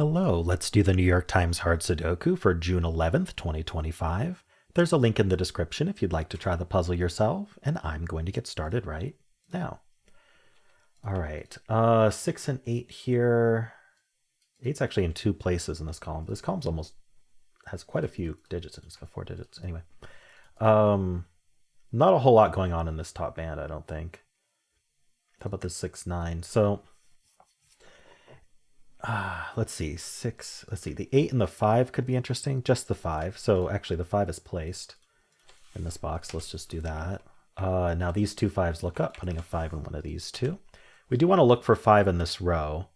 Hello, let's do the New York Times Hard Sudoku for June 11th, 2025. There's a link in the description if you'd like to try the puzzle yourself, and I'm going to get started right now. All right, 6 and 8 here. 8's actually in two places in this column, but this column's almost has quite a few digits in it. It's got 4 digits. Anyway, not a whole lot going on in this top band, I don't think. How about this 6, 9? So let's see, 6, let's see, the 8 and the 5 could be interesting, just the 5. So actually the 5 is placed in this box. Let's just do that. Now these two 5s look up, putting a 5 in one of these two. We do want to look for 5 in this row,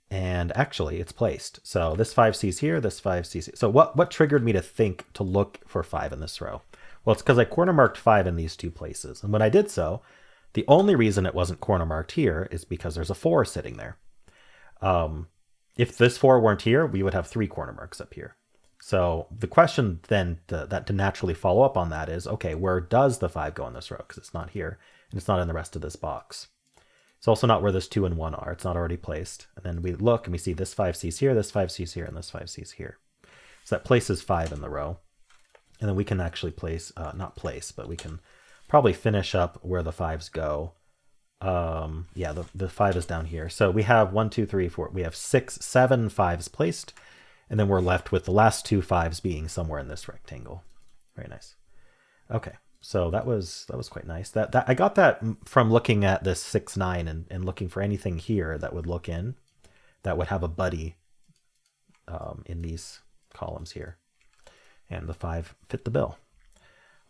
and actually it's placed. So this 5 sees here, this 5 sees here. So what triggered me to think to look for 5 in this row? Well, it's because I corner marked 5 in these two places. And when I did so, the only reason it wasn't corner marked here is because there's a 4 sitting there. If this 4 weren't here, we would have 3 corner marks up here. So the question then to naturally follow up on that is, okay, where does the 5 go in this row? Because it's not here, and it's not in the rest of this box. It's also not where this 2 and 1 are. It's not already placed. And then we look and we see this 5 sees here, this 5 sees here, and this 5 sees here. So that places 5 in the row. And then we can actually place, not place, but we can probably finish up where the 5s go. Yeah, the 5 is down here. So we have 1, 2, 3, 4. We have 6, 7 5s placed, and then we're left with the last 2 5s being somewhere in this rectangle. Very nice. Okay, so that was quite nice. That I got that from looking at this 6, 9 and looking for anything here that would look in, that would have a buddy in these columns here, and the 5 fit the bill.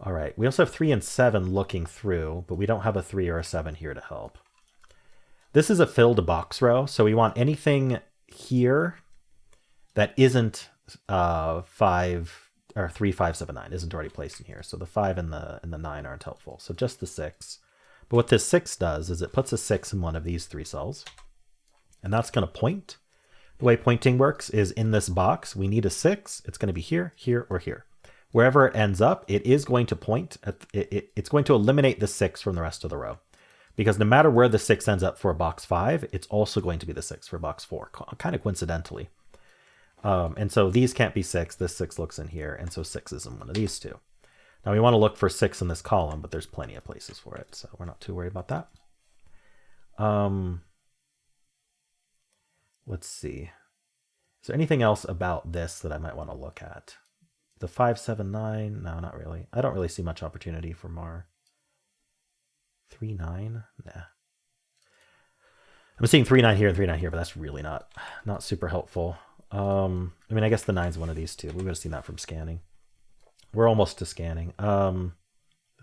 All right, we also have 3 and 7 looking through, but we don't have a 3 or a 7 here to help. This is a filled box row, so we want anything here that isn't 5 or 3, 5, 7, 9 isn't already placed in here. So the 5 and the 9 aren't helpful. So just the 6. But what this 6 does is it puts a 6 in one of these 3 cells, and that's going to point. The way pointing works is in this box, we need a 6. It's going to be here, here, or here. Wherever it ends up, it is going to point at it's going to eliminate the 6 from the rest of the row, because no matter where the 6 ends up for box 5, it's also going to be the 6 for box 4, kind of coincidentally. And so these can't be 6. This 6 looks in here, and so 6 is in one of these two. Now we want to look for 6 in this column, but there's plenty of places for it, so we're not too worried about that. Let's see. Is there anything else about this that I might want to look at? The 5, 7, 9, no, not really. I don't really see much opportunity for more. 3, 9, nah. I'm seeing 3, 9 here and 3, 9 here, but that's really not super helpful. I mean, I guess the 9's one of these two. We would have seen that from scanning. We're almost to scanning. The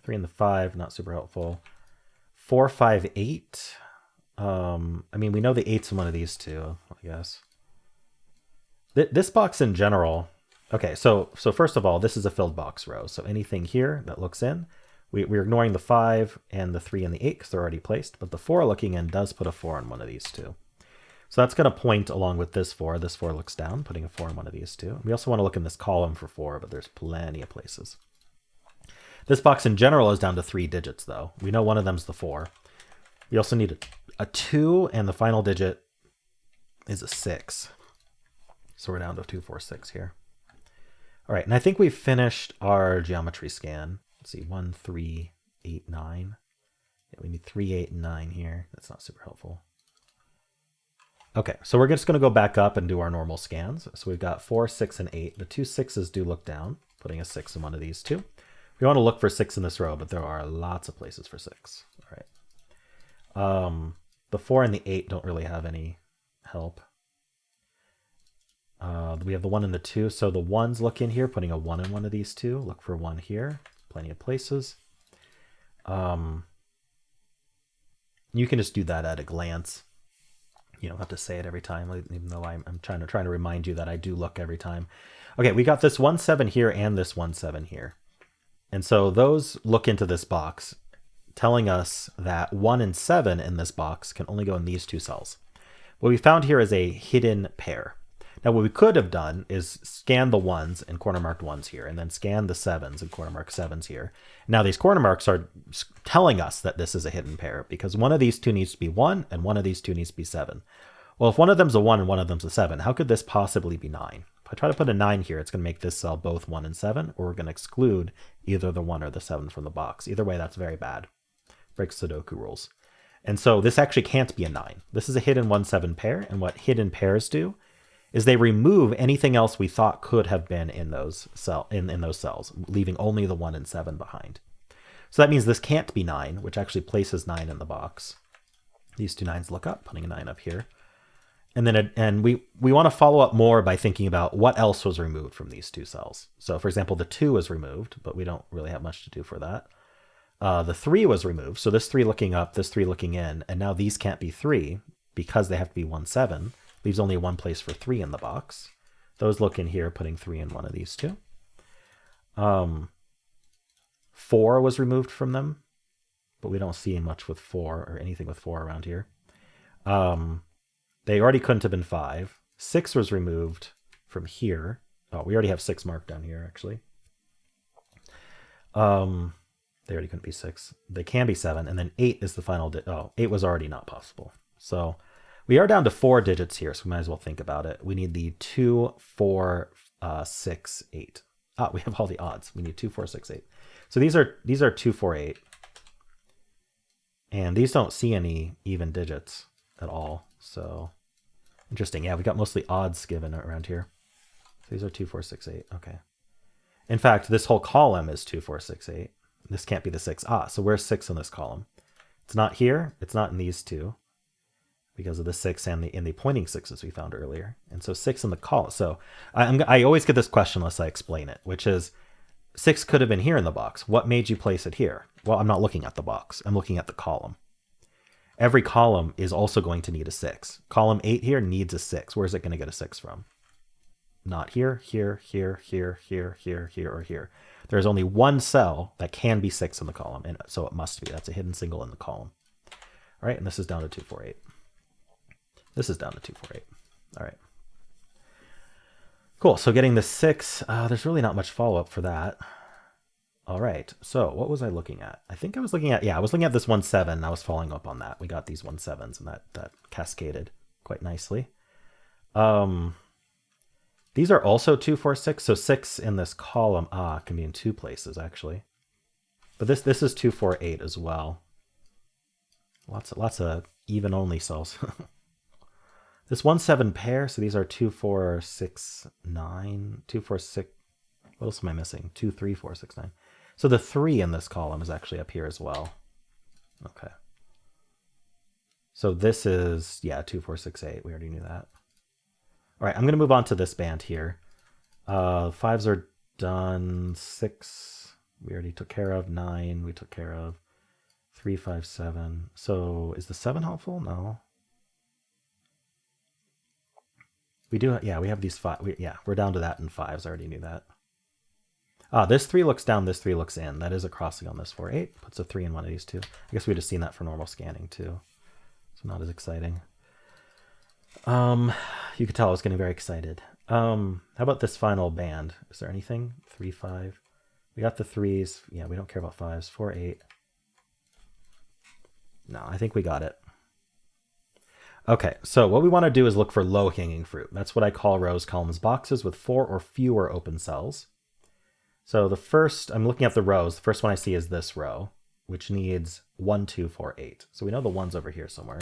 3 and the 5, not super helpful. 4, 5, 8. I mean, we know the 8's in one of these two, I guess. This box in general. Okay, so first of all, this is a filled box row. So anything here that looks in, we're ignoring the 5 and the 3 and the 8 because they're already placed. But the 4 looking in does put a 4 in one of these two. So that's going to point along with this 4. This 4 looks down, putting a 4 in one of these two. We also want to look in this column for 4, but there's plenty of places. This box in general is down to 3 digits, though. We know one of them's the 4. We also need a 2, and the final digit is a 6. So we're down to 2, 4, 6 here. All right, and I think we've finished our geometry scan. Let's see, 1, 3, 8, 9. Yeah, we need 3, 8, and 9 here. That's not super helpful. Okay, so we're just going to go back up and do our normal scans. So we've got 4, 6, and 8. The 2 6s do look down, putting a 6 in one of these two. We want to look for 6 in this row, but there are lots of places for 6. All right. The 4 and the 8 don't really have any help. We have the 1 and the 2. So the 1s look in here, putting a 1 in one of these two. Look for 1 here. Plenty of places. You can just do that at a glance. You don't have to say it every time, even though I'm trying to remind you that I do look every time. Okay, we got this 1, 7 here and this 1, 7 here. And so those look into this box, telling us that 1 and 7 in this box can only go in these two cells. What we found here is a hidden pair. Now what we could have done is scan the 1s and corner marked 1s here, and then scan the 7s and corner mark 7s here. Now these corner marks are telling us that this is a hidden pair because one of these two needs to be 1 and one of these two needs to be 7. Well, if one of them's a 1 and one of them's a 7, how could this possibly be 9? If I try to put a 9 here, it's going to make this cell both 1 and 7, or we're going to exclude either the 1 or the 7 from the box. Either way, that's very bad. Breaks Sudoku rules. And so this actually can't be a 9. This is a hidden 1-7 pair, and what hidden pairs do is they remove anything else we thought could have been in those cells, leaving only the 1 and 7 behind. So that means this can't be 9, which actually places 9 in the box. These two 9s look up, putting a 9 up here. And then we want to follow up more by thinking about what else was removed from these two cells. So for example, the 2 was removed, but we don't really have much to do for that. The 3 was removed. So this 3 looking up, this 3 looking in, and now these can't be 3 because they have to be 1-7. Leaves only one place for 3 in the box. Those look in here, putting 3 in one of these two. 4 was removed from them, but we don't see much with 4 or anything with 4 around here. They already couldn't have been 5. 6 was removed from here. Oh, we already have 6 marked down here, actually. They already couldn't be 6. They can be 7, and then 8 is the final. 8 was already not possible. So we are down to 4 digits here, so we might as well think about it. We need the 2, 4, 6, 8. We have all the odds. We need 2, 4, 6, 8. So these are 2, 4, 8. And these don't see any even digits at all. So interesting. Yeah, we got mostly odds given around here. So these are 2, 4, 6, 8. Okay. In fact, this whole column is 2, 4, 6, 8. This can't be the 6. So where's 6 in this column? It's not here. It's not in these two because of the 6 and the pointing 6s we found earlier. And so 6 in the column. So I always get this question unless I explain it, which is 6 could have been here in the box. What made you place it here? Well, I'm not looking at the box. I'm looking at the column. Every column is also going to need a 6. Column 8 here needs a 6. Where's it going to get a 6 from? Not here, here, here, here, here, here, here, or here. There's only one cell that can be 6 in the column, and so it must be. That's a hidden single in the column. All right, and this is down to 2, 4, 8. This is down to 2, 4, 8. All right. Cool, so getting the 6, there's really not much follow-up for that. All right, so what was I looking at? I think I was looking at, I was looking at this 1-7, and I was following up on that. We got these 1-7s, and that cascaded quite nicely. These are also 2, 4, 6, so 6 in this column, can be in 2 places, actually. But this is 2, 4, 8 as well. Lots of even-only cells. This 1-7 pair, so these are 2, 4, 6, 9, 2, 4, 6, what else am I missing? 2, 3, 4, 6, 9. So the 3 in this column is actually up here as well. Okay. So this is, 2, 4, 6, 8. We already knew that. All right, I'm going to move on to this band here. 5s are done. 6, we already took care of. 9, we took care of. 3, 5, 7. So is the 7 helpful? No. We do, we have these 5. We're down to that in 5s. I already knew that. This 3 looks down, this 3 looks in. That is a crossing on this 4, 8. Puts a 3 in one of these two. I guess we'd have seen that for normal scanning too. So not as exciting. You could tell I was getting very excited. How about this final band? Is there anything? 3, 5. We got the 3s. Yeah, we don't care about 5s. 4, 8. No, I think we got it. Okay, so what we want to do is look for low-hanging fruit. That's what I call rows, columns, boxes with 4 or fewer open cells. So the first, I'm looking at the rows. The first one I see is this row, which needs 1, 2, 4, 8. So we know the 1's over here somewhere.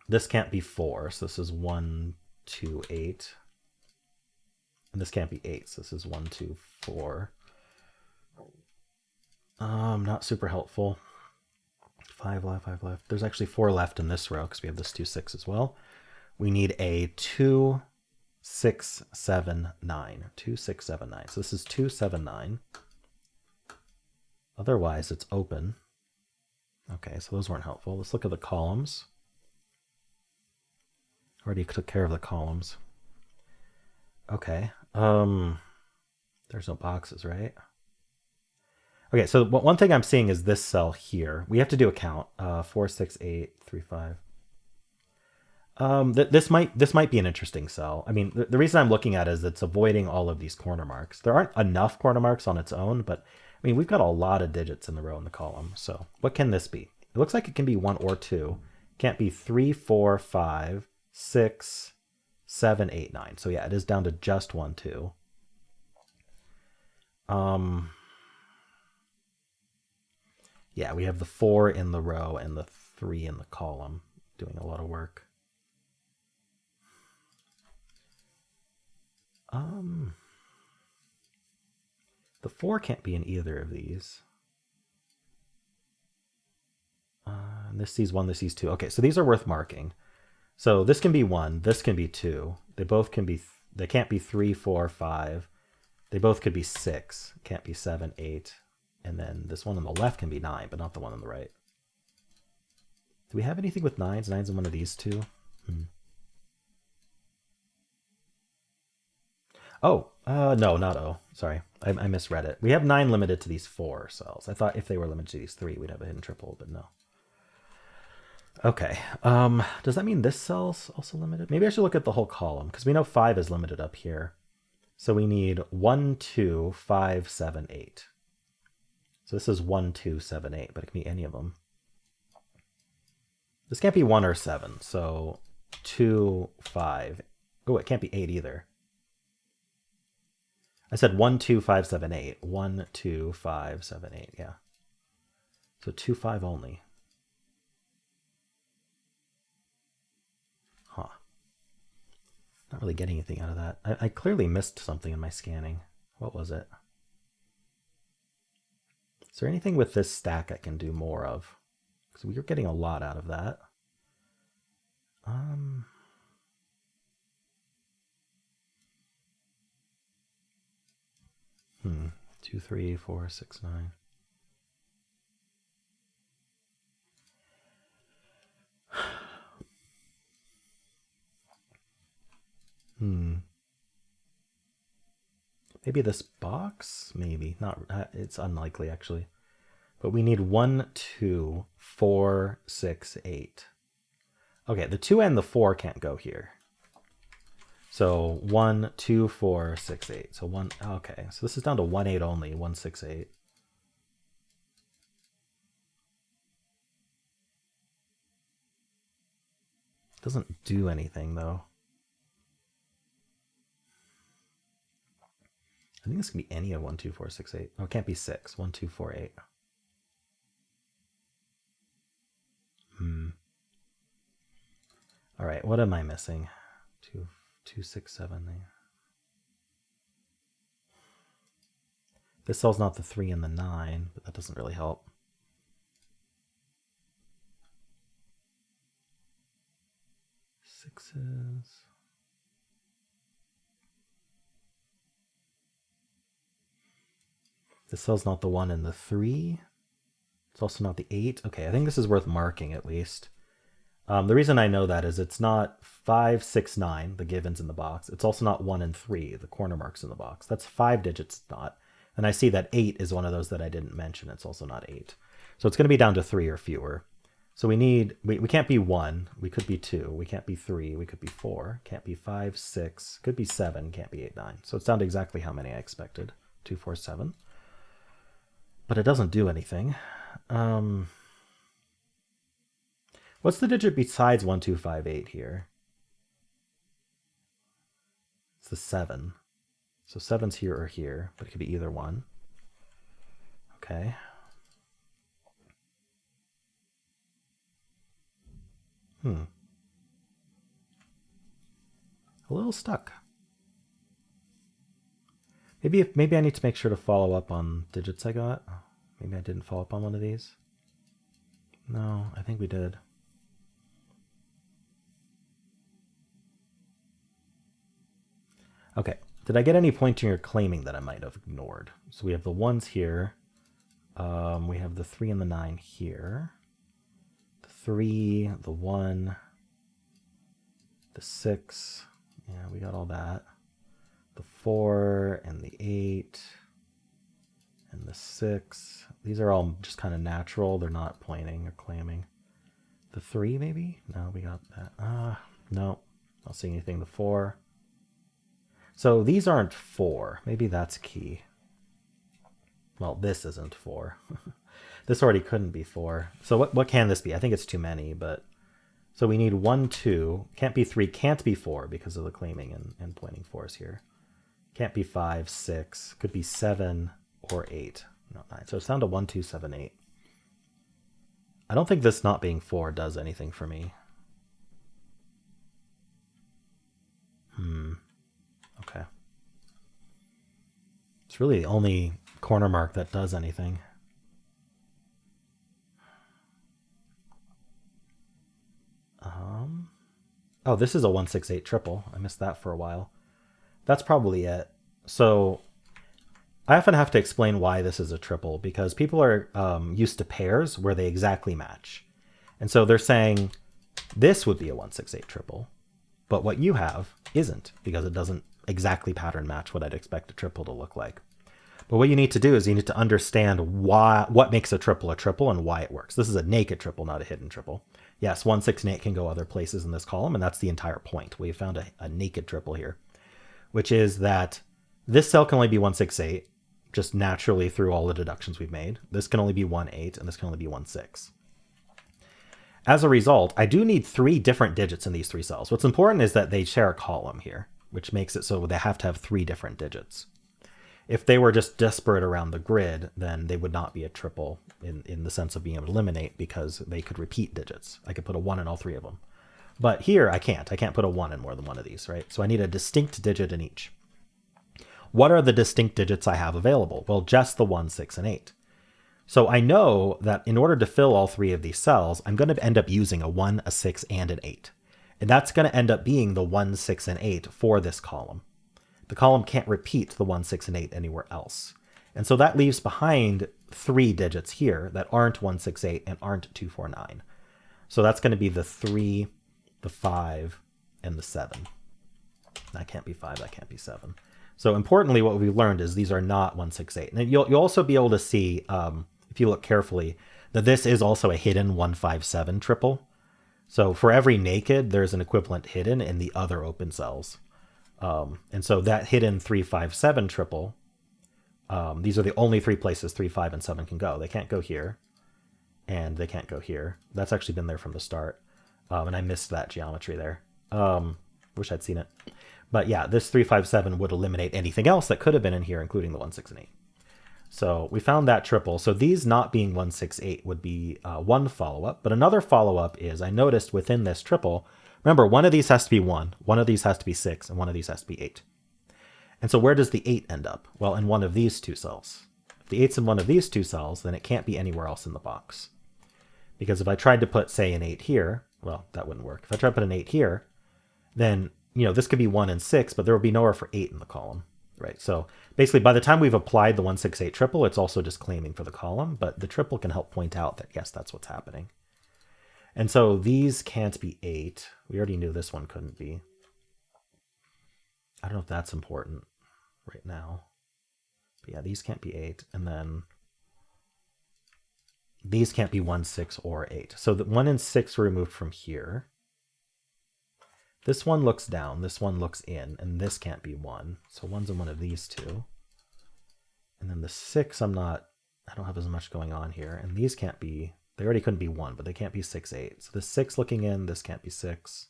This can't be 4, so this is 1, 2, 8. And this can't be 8, so this is 1, 2, 4. Not super helpful. 5 left, 5 left. There's actually 4 left in this row because we have this 2, 6 as well. We need a 2, 6, 7, 9. 2, 6, 7, 9. So this is 2, 7, 9. Otherwise, it's open. Okay, so those weren't helpful. Let's look at the columns. Already took care of the columns. Okay. There's no boxes, right? Okay, so one thing I'm seeing is this cell here. We have to do a count. 4, 6, 8, 3, 5. This might be an interesting cell. I mean, the reason I'm looking at it is it's avoiding all of these corner marks. There aren't enough corner marks on its own, but I mean, we've got a lot of digits in the row and the column. So what can this be? It looks like it can be 1 or 2. Can't be 3, 4, 5, 6, 7, 8, 9. So yeah, it is down to just 1, 2. Yeah, we have the 4 in the row and the 3 in the column doing a lot of work. The 4 can't be in either of these. And this sees 1, this sees 2. Okay, so these are worth marking. So this can be 1, this can be 2. They both can be, they can't be 3, 4, 5. They both could be 6. Can't be 7, 8. And then this one on the left can be 9, but not the one on the right. Do we have anything with 9s? 9s in one of these two? Oh, no, not O. Sorry, I misread it. We have 9 limited to these 4 cells. I thought if they were limited to these 3, we'd have a hidden triple, but no. Okay, does that mean this cell's also limited? Maybe I should look at the whole column, because we know 5 is limited up here. So we need 1, 2, 5, 7, 8. So this is 1, 2, 7, 8, but it can be any of them. This can't be 1 or 7, so 2, 5. Oh, it can't be 8 either. I said 1, 2, 5, 7, 8. 1, 2, 5, 7, 8, yeah. So 2, 5 only. Huh. Not really getting anything out of that. I clearly missed something in my scanning. What was it? Is there anything with this stack I can do more of? Because we were getting a lot out of that. 2, 3, 4, 6, 9. Maybe this box? Maybe. Not. It's unlikely, actually. But we need 1, 2, 4, 6, 8. Okay, the 2 and the 4 can't go here. So 1, 2, 4, 6, 8. So 1, okay. So this is down to 1, 8 only, 1, 6, 8. Doesn't do anything though. I think this can be any of 1, 2, 4, 6, 8. Oh, it can't be 6. 1, 2, 4, 8. All right, what am I missing? 2, 6, 7, 8. This cell's not the 3 and the 9, but that doesn't really help. Sixes. This cell's not the 1 and the 3. It's also not the 8. Okay, I think this is worth marking at least. The reason I know that is it's not 5, 6, 9, the givens in the box. It's also not 1 and 3, the corner marks in the box. That's 5 digits not. And I see that 8 is one of those that I didn't mention. It's also not 8. So it's going to be down to 3 or fewer. So we need, we can't be 1. We could be 2. We can't be 3. We could be 4. Can't be 5, 6. Could be 7. Can't be 8, 9. So it's down to exactly how many I expected. 2, 4, 7. But it doesn't do anything. What's the digit besides 1, 2, 5, 8 here? It's the 7. So 7's here or here, but it could be either one. Okay. A little stuck. Maybe I need to make sure to follow up on digits I got. Maybe I didn't follow up on one of these. No, I think we did. Okay, did I get any pointing or claiming that I might have ignored? So we have the 1s here. We have the 3 and the 9 here. The 3, the 1, the 6. Yeah, we got all that. The 4 and the 8 and the 6. These are all just kind of natural. They're not pointing or claiming. The 3 maybe? No, we got that. No, not seeing anything. The 4. So these aren't 4. Maybe that's key. Well, this isn't 4. This already couldn't be 4. So what can this be? I think it's too many, but So we need 1, 2. Can't be 3, can't be 4 because of the claiming and pointing force here. Can't be 5, 6. Could be 7 or 8. No, 9. So it's down to 1, 2, 7, 8. I don't think this not being 4 does anything for me. Okay. It's really the only corner mark that does anything. Oh, this is a 168 triple. I missed that for a while. That's probably it. So I often have to explain why this is a triple because people are used to pairs where they exactly match. And so they're saying this would be a 168 triple, but what you have isn't because it doesn't exactly pattern match what I'd expect a triple to look like. But what you need to do is you need to understand what makes a triple and why it works. This is a naked triple, not a hidden triple. Yes, 1, 6, and 8 can go other places in this column, and that's the entire point. We found a naked triple here, which is that this cell can only be 168, just naturally through all the deductions we've made. This can only be 1, 8, and this can only be 1, 6. As a result, I do need 3 different digits in these 3 cells. What's important is that they share a column here, which makes it so they have to have 3 different digits. If they were just disparate around the grid, then they would not be a triple in the sense of being able to eliminate because they could repeat digits. I could put a 1 in all 3 of them. But here I can't. I can't put a 1 in more than one of these, right? So I need a distinct digit in each. What are the distinct digits I have available? Well, just the 1, 6, and 8. So I know that in order to fill all 3 of these cells, I'm going to end up using a 1, a 6, and an 8. And that's going to end up being the 1, 6, and 8 for this column. The column can't repeat the 1, 6, and 8 anywhere else. And so that leaves behind 3 digits here that aren't 1, 6, 8 and aren't 2, 4, 9. So that's going to be the 3, the 5, and the 7. That can't be 5, that can't be 7. So importantly, what we've learned is these are not 1, 6, 8. And you'll also be able to see, if you look carefully, that this is also a hidden 1, 5, 7 triple. So for every naked, there's an equivalent hidden in the other open cells. And so that hidden 3, 5, 7 triple, these are the only 3 places 3, 5, and 7 can go. They can't go here, and they can't go here. That's actually been there from the start, and I missed that geometry there. Wish I'd seen it. But yeah, this 3, 5, 7 would eliminate anything else that could have been in here, including the 1, 6, and 8. So we found that triple. So these not being 1, 6, 8 would be one follow-up. But another follow-up is I noticed within this triple, remember, one of these has to be 1, one of these has to be 6, and one of these has to be 8. And so where does the 8 end up? Well, in one of these 2 cells. If the 8's in one of these 2 cells, then it can't be anywhere else in the box. Because if I tried to put, say, an 8 here, well, that wouldn't work. If I tried to put an 8 here, then, this could be 1 and 6, but there would be nowhere for 8 in the column, right? So basically, by the time we've applied the 1, 6, 8 triple, it's also just claiming for the column, but the triple can help point out that, yes, that's what's happening. And so these can't be 8. We already knew this one couldn't be. I don't know if that's important right now. But yeah, these can't be 8. And then these can't be 1, 6, or 8. So the 1 and 6 were removed from here. This one looks down, this one looks in, and this can't be 1. So 1's in one of these 2. And then the 6, I don't have as much going on here. And these can't be, they already couldn't be 1, but they can't be 6, 8. So the 6 looking in, this can't be 6.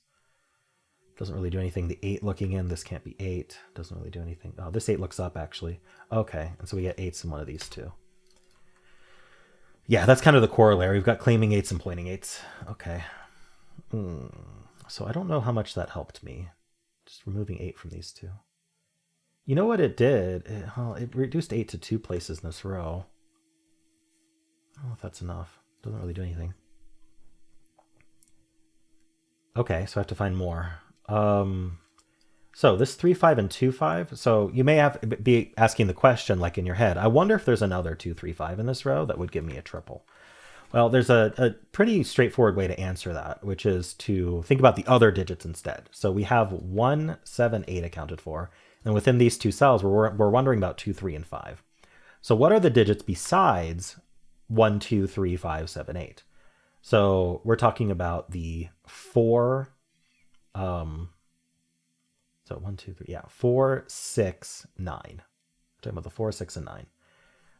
Doesn't really do anything. The 8 looking in, this can't be 8. Doesn't really do anything. Oh, this 8 looks up, actually. Okay, and so we get 8s in one of these 2. Yeah, that's kind of the corollary. We've got claiming 8s and pointing 8s. Okay. So I don't know how much that helped me. Just removing 8 from these 2. You know what it did? It reduced 8 to 2 places in this row. I don't know if that's enough. Doesn't really do anything. Okay, so I have to find more. So this 3, 5, and 2, 5. So you may be asking the question, like in your head, I wonder if there's another 2, 3, 5 in this row that would give me a triple. Well, there's a pretty straightforward way to answer that, which is to think about the other digits instead. So we have 1, 7, 8 accounted for. And within these 2 cells, we're wondering about 2, 3, and 5. So what are the digits besides 1, 2, 3, 5, 7, 8? So we're talking about the 4, so 1, 2, 3, yeah, 4, 6, 9. We're talking about the 4, 6, and 9.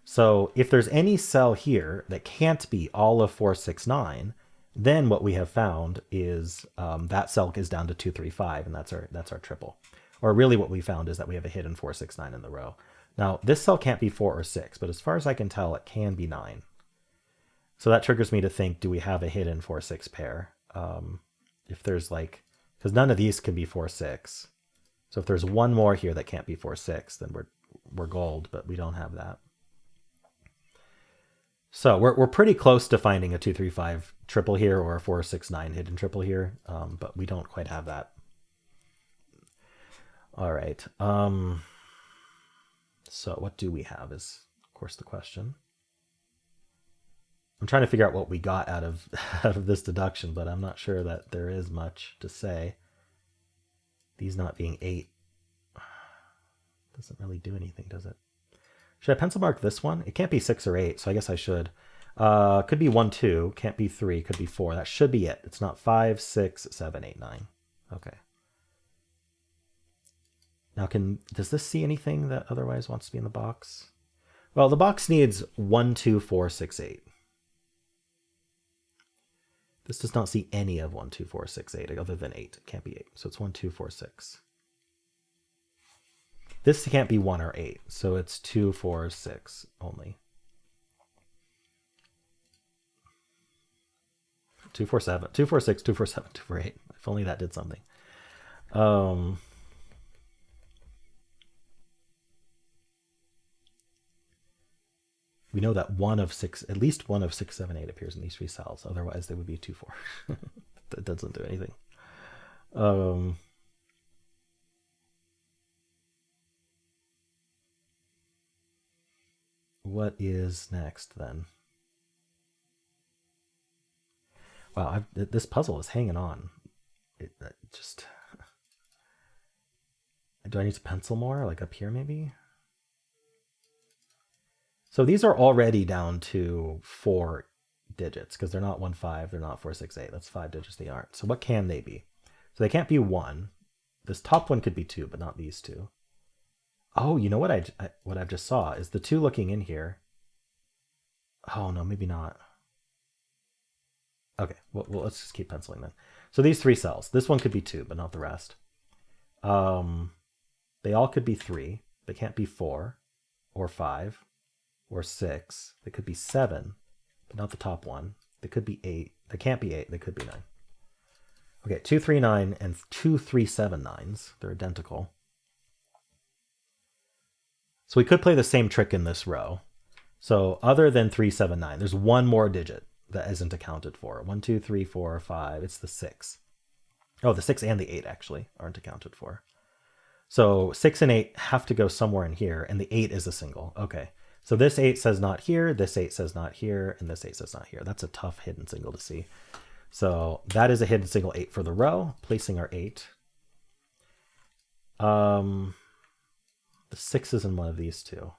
So if there's any cell here that can't be all of 4, 6, 9, Then what we have found is that cell is down to 2, 3, 5, and that's our triple. Or really what we found is that we have a hidden 4, 6, 9 in the row. Now, this cell can't be 4 or 6, but as far as I can tell, it can be 9. So that triggers me to think, do we have a hidden 4, 6 pair? If there's like, because none of these can be 4, 6. So if there's one more here that can't be 4, 6, then we're gold, but we don't have that. So we're pretty close to finding a 2, 3, 5 triple here or a 4, 6, 9 hidden triple here, but we don't quite have that. All right. So what do we have is, of course, the question. I'm trying to figure out what we got out of this deduction, but I'm not sure that there is much to say. These not being 8 doesn't really do anything, does it? Should I pencil mark this one? It can't be 6 or 8, so I guess I should. Could be 1, 2, can't be 3, could be 4. That should be it. It's not 5, 6, 7, 8, 9. Okay. Now does this see anything that otherwise wants to be in the box? Well, the box needs 1, 2, 4, 6, 8. This does not see any of 1, 2, 4, 6, 8 other than 8. It can't be 8. So it's 1, 2, 4, 6. This can't be 1 or 8. So it's 2, 4, 6 only. 2, 4, 7. 2, 4, 6, 2, 4, 7, 2, 4, 8. If only that did something. We know that at least one of 6, 7, 8 appears in these 3 cells. Otherwise, they would be 2, 4. That doesn't do anything. What is next then? Wow, this puzzle is hanging on. Do I need to pencil more? Like up here, maybe? So these are already down to 4 digits because they're not 1, 5, they're not 4, 6, 8. That's 5 digits they aren't. So what can they be? So they can't be 1. This top one could be 2, but not these 2. Oh, you know what what I've just saw is the 2 looking in here. Oh no, maybe not. Okay, well let's just keep penciling then. So these 3 cells, this one could be 2, but not the rest. They all could be 3. They can't be 4 or 5. Or 6. They could be 7, but not the top one. They could be 8. They can't be 8. They could be 9. Okay, 2, 3, 9, and 2, 3, 7 9s. They're identical. So we could play the same trick in this row. So other than 3, 7, 9, there's one more digit that isn't accounted for. 1, 2, 3, 4, 5. It's the 6. Oh, the 6 and the 8 actually aren't accounted for. So 6 and 8 have to go somewhere in here, and the 8 is a single. Okay. So this 8 says not here, this 8 says not here, and this 8 says not here. That's a tough hidden single to see. So that is a hidden single 8 for the row, placing our 8. The 6 is in one of these 2.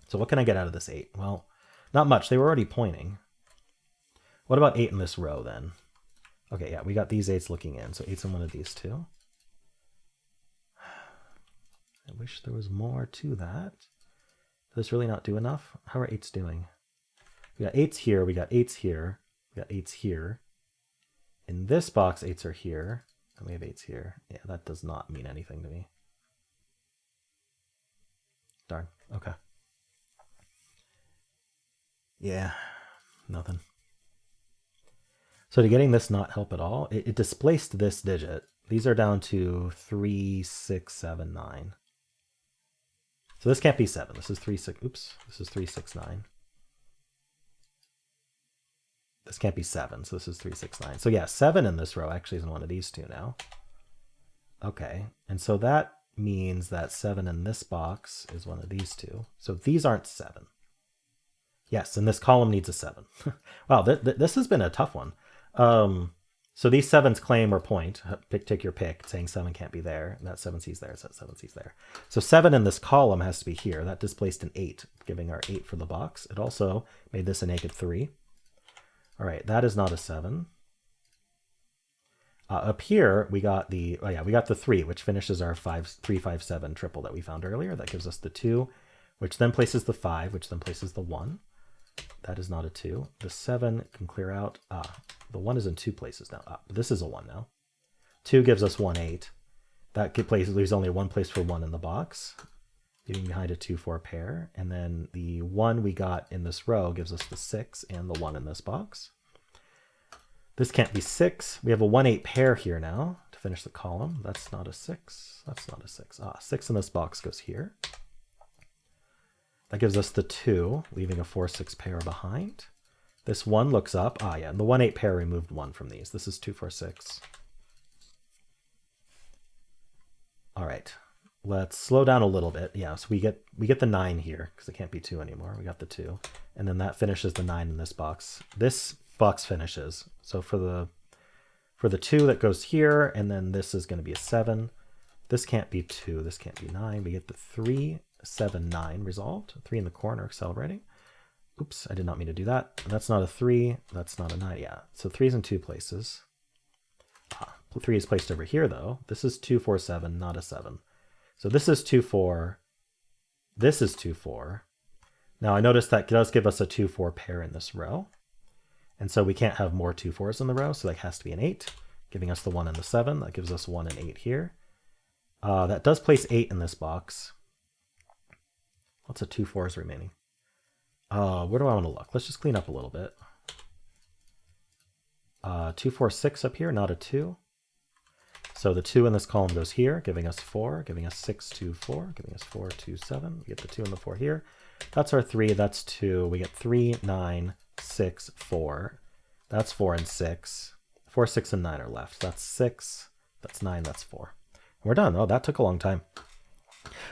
So what can I get out of this 8? Well, not much. They were already pointing. What about 8 in this row then? Okay, yeah, we got these 8s looking in. So 8's in one of these 2. I wish there was more to that. Does this really not do enough? How are 8s doing? We got 8s here, we got 8s here, we got 8s here. In this box, 8s are here, and we have 8s here. Yeah, that does not mean anything to me. Darn, okay. Yeah, nothing. So to getting this not help at all, it displaced this digit. These are down to 3, 6, 7, 9. So this can't be 7. This is 3, 6. Oops. This is 3, 6, 9. This can't be 7. So this is 3, 6, 9. So yeah, 7 in this row actually is in one of these 2 now. Okay. And so that means that 7 in this box is one of these 2. So these aren't 7. Yes, and this column needs a 7. Wow, this has been a tough one. So these 7s claim or point, take your pick, saying 7 can't be there, and that 7C's there, so that 7C's there. So 7 in this column has to be here. That displaced an 8, giving our 8 for the box. It also made this a -3. All right, that is not a 7. Up here, we got the 3, which finishes our 3, 5, 7 triple that we found earlier. That gives us the 2, which then places the 5, which then places the 1. That is not a 2. The 7 can clear out. The 1 is in 2 places now. This is a 1 now. 2 gives us 1, 8. That leaves only one place for 1 in the box, leaving behind a 2, 4 pair. And then the 1 we got in this row gives us the 6 and the 1 in this box. This can't be 6. We have a 1, 8 pair here now to finish the column. That's not a 6. That's not a 6. 6 in this box goes here. That gives us the 2, leaving a 4, 6 pair behind. This 1 looks up. Yeah, and the 1, 8 pair removed 1 from these. This is 2, 4, 6. All right, let's slow down a little bit. Yeah, so we get the 9 here because it can't be 2 anymore. We got the 2, and then that finishes the 9 in this box. This box finishes. So for the 2 that goes here, and then this is going to be a 7. This can't be 2. This can't be 9. We get the 3, 7, 9 resolved. 3 in the corner accelerating. Oops, I did not mean to do that. That's not a 3. That's not a 9. Yeah, so 3 is in 2 places. 3 is placed over here, though. This is 2, 4, 7, not a 7. So this is 2, 4. This is 2, 4. Now I notice that does give us a 2, 4 pair in this row. And so we can't have more 2, 4s in the row, so that has to be an 8, giving us the 1 and the 7. That gives us 1 and 8 here. That does place 8 in this box. What's a 2, 4s remaining? Where do I want to look? Let's just clean up a little bit. 2, 4, 6 up here, not a 2. So the 2 in this column goes here, giving us 4, giving us 6, 2, 4, giving us 4, 2, 7. We get the 2 and the 4 here. That's our 3, that's 2. We get 3, 9, 6, 4. That's 4 and 6. 4, 6, and 9 are left. That's 6, that's 9, that's 4. We're done. Oh, that took a long time.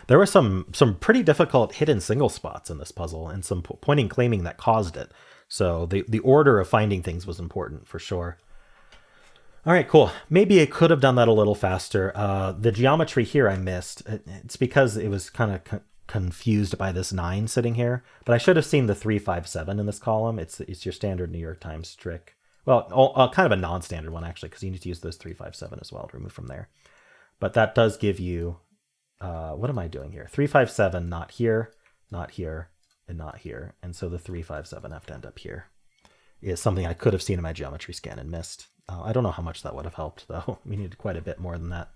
There were some pretty difficult hidden single spots in this puzzle and some pointing claiming that caused it. So the order of finding things was important for sure. All right, cool. Maybe I could have done that a little faster. The geometry here I missed. It's because it was kind of confused by this 9 sitting here. But I should have seen the 3, 5, 7 in this column. It's your standard New York Times trick. Well, kind of a non-standard one, actually, because you need to use those 3, 5, 7 as well to remove from there. But that does give you... what am I doing here? 3, 5, 7, not here, and not here. And so the 3, 5, 7 have to end up here. Is something I could have seen in my geometry scan and missed. I don't know how much that would have helped, though. We needed quite a bit more than that.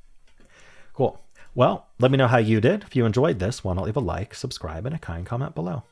Cool. Well, let me know how you did. If you enjoyed this, why not leave a like, subscribe, and a kind comment below.